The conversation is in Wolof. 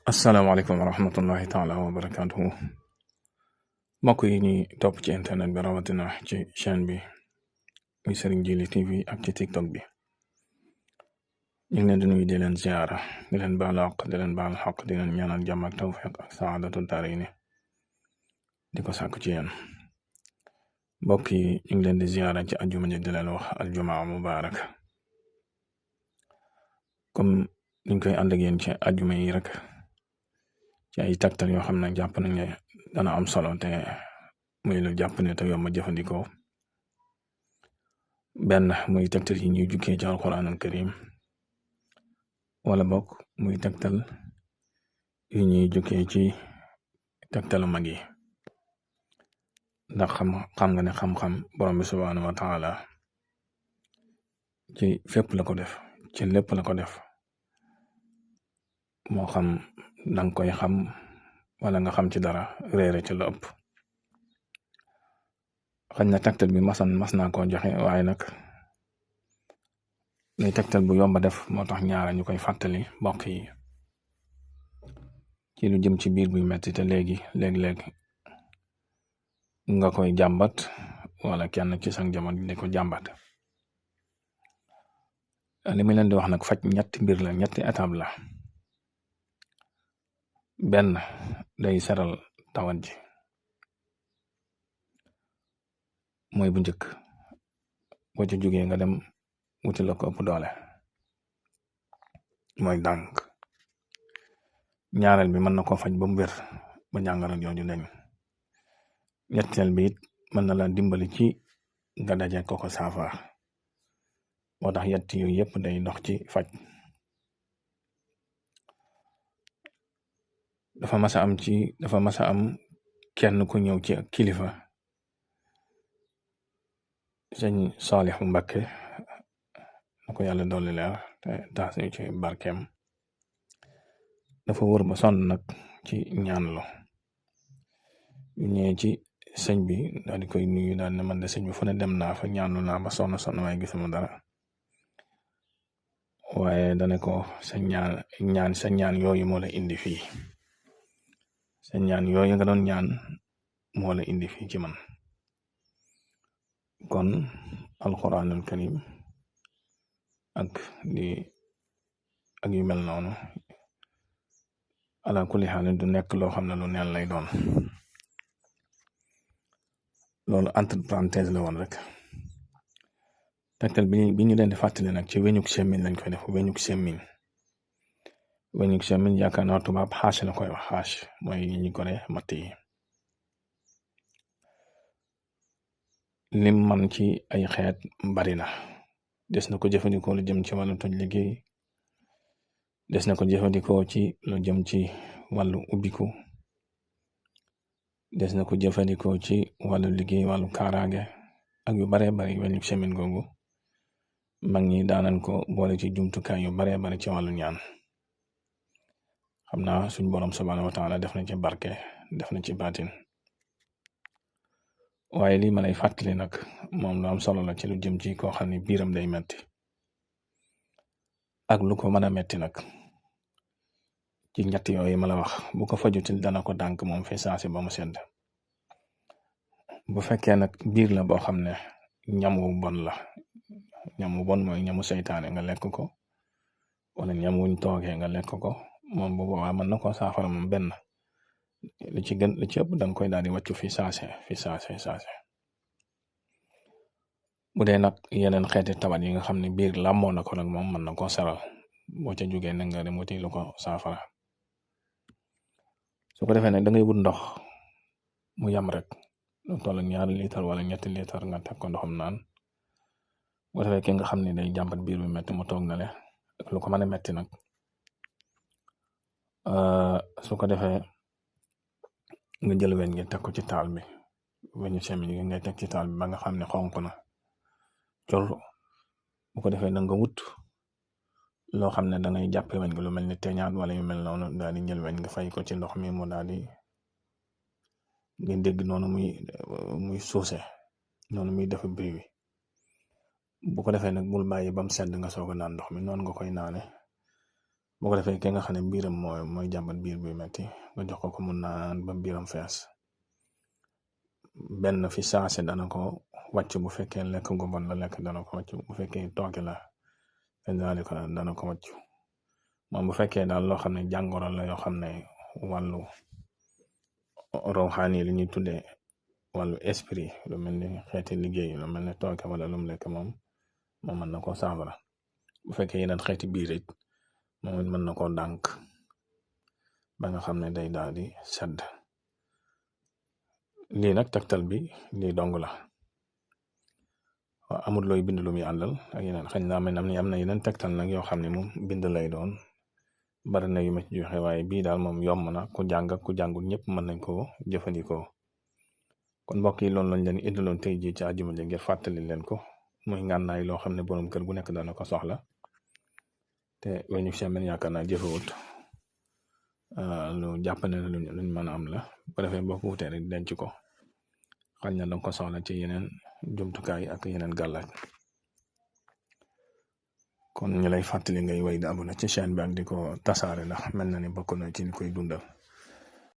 asalaamaaleykum wa rahmatullahi taala wa barakaatuhu mbokk yi ñuy topp ci internet bi rawatina ci chaîne bi muy Serigne Djily TV ak ci TikTok bi ñu ngi leen di nuyu di leen ziara di leen baal àq di leen baal xaq di leen ñaanal jàmm ak tawfiq ak saadatu daarayni di ko sàkku ci yéen mbokk yi ñu ngi leen di ziara ci ajjuma ji di leen wax aljumaa mubarak comme niñ koy ànd ak yéen ci ajjuma yi rek ci ay taktal yoo xam ne jàpp nañ ne dana am solo te muy lu jàpp ne te yomb a jëfandikoo benn muy taktal yi ñuy jukkee ci alquran al karim wala bokk muy taktal yi ñuy jukkee ci taktalu mag yi ndax xam nga ne xam-xam borom bi subhaanahu wa taala ci fépp la ko def ci lépp la ko def moo xam danga koy xam wala nga xam ci dara réere ci la ëpp xañ na taktal bi mas naa koo joxe waaye nag lay taktal bu yomba def moo tax ñaara ñu koy fàttali mbokk yi ci lu jëm ci biir buy metti te léeg-léeg nga koy jàmbat wala kenn ci sang jamono di ko jàmbat li muy leen di wax nag faj ñetti mbir la ñetti étape la benn day seral tawat ji mooy bu njëkk boo ca jógee nga dem wuti la ko ëpp doole mooy dànk ñaareel bi mën na ko faj ba mu wér ba jàngoro jooju dañ ñetteel bi it mën na la dimbali ci nga daje ko saafara moo tax yett yooyu yëpp day dox ci faj dafa mas a am kenn ku ñëw ci kilifa sëñ Saalixu Mbakke na ko yàlla dolli leer te taas ñu ci barkeem dafa wër ba sonn nag ci ñaanlu yu ñëwee ci sëñ bi daal di koy nuyu daal ne man de sëñ bi fu ne dem naa fa ñaanlu naa ba sonn waaye gisuma dara waaye dane ko sa ñaan yooyu moo la indi fii sa ñaan yooyu nga doon ñaan moo la indi fii ci man kon alquranul karim ak yu mel noonu ala kulli xaal du nekk loo xam ne lu neen lay doon loolu entre parenthèse la woon rek tegtal bi ñu leen di fàttali nag ci weñuk semmiñ lañ koy def weñuk semmiñ yaakaar naa tubaab xaas la koy wax xaas mooy yi ñu ko ne matt yi lim man ci ay xeet bari na des na ko jëfandikoo lu jëm ci wàllu toj liggéey des na ko jëfandikoo ci lu jëm ci wàllu ubbiku des na ko jëfandikoo ci wàllu liggéey wàllu kaaraange ak yu baree bari weñuk semmiñ googu mag ñi daanan ko boole ci jumtukaay yu baree bari ci wàllu ñaan xam naa suñ borom subhaanahu wa taala def na ci barke def na ci baatin waaye lii ma lay fàttali nag moom lu am solo la ci lu jëm ci koo xam ne biiram day metti ak lu ko mën a metti nag ci ñett yooyu ma la wax bu ko fajutil dana ko dànk moom fi saasi ba mu sedd bu fekkee nag biir la boo xam ne ñam wu bon la ñam wu bon mooy ñamu seytaane nga lekk ko wala ñam wuñ toogee nga lekk ko moom bu boobaa mën na ko saafara moom benn li ci ëpp danga koy daal di wàccu fi saase bu dee nag yeneen xeeti tawat yi nga xam ne biir làmmoo na ko nag moom mën na koo saral boo ca jógee nag nga dem wuti lu ko saafara su ko defee nag da ngay wut ndox mu yam rek lu toll ak 2 litre wala 3 litre nga teg ko ndoxam naan boo defee ki nga xam ne day jàmbat biir bi metti mu toog na le ak lu ko mën a metti nag su ko defee nga jël weñ gi teg ko ci taal bi weñu semmiñ gi ngay teg ci taal bi ba nga xam ne xonk na cor bu ko defee da nga wut loo xam ne dangay jàppe weñ gi lu mel ni teñaat wala yu mel noonu daal di jël weñ nga fay ko ci ndox mi mu daal di ngeen dégg noonu muy suuse noonu muy def bruit wi bu ko defee nag bul bàyyi ba mu sedd nga soog a naan ndox mi noonu nga koy naane boo ko defee ki nga xam ne biiram mooy jàmbat biir bi metti nga jox ko mun naan ba biiram fees benn fi saase dana ko wàcc. Bu fekkee lekk gu bon la lekk dana ko wàcc. Bu fekkee tooke la ko dana ko wàcc. moom bu fekkee daal loo xam ne jàngoro la yoo xam ne wàllu rawxaani li ñuy tuddee wàllu esprit lu mel ni xeeti liggéey lu mel ne tooke wala lu mu lekk moom mën na koo saafara. bu fekkee yeneen xeeti biir it moom it mën na koo dànk ba nga xam ne day daal di sedd. lii nag tegtal bi lii dong la amul looy bind lu muy àndal ak yeneen xëy na am na yeneen tegtal nag yoo xam ne moom bind lay doon bari na yu ma ci joxe waaye bii daal moom yomb na ku jàng ak ku jàngul ñëpp mën nañ koo jëfandikoo. kon mbokk yi loolu lañ leen indiloon tey jii ci àjjuma ji ngir fàttali leen ko muy ngànnaay loo xam ne borom kër gu nekk dana ko soxla te weñu semaine yaakaar naa jëfewut lu jàpp ne luñ mën a am la bu defee boo ko wutee rek denc ko xañ na danga ko soxla ci yeneen jumtukaay ak yeneen gàllaaj. kon ñu lay fàttali ngay way di abonné ci chaîne bi ak di ko tasaare ndax mel na ni bokk na ci li koy dundal.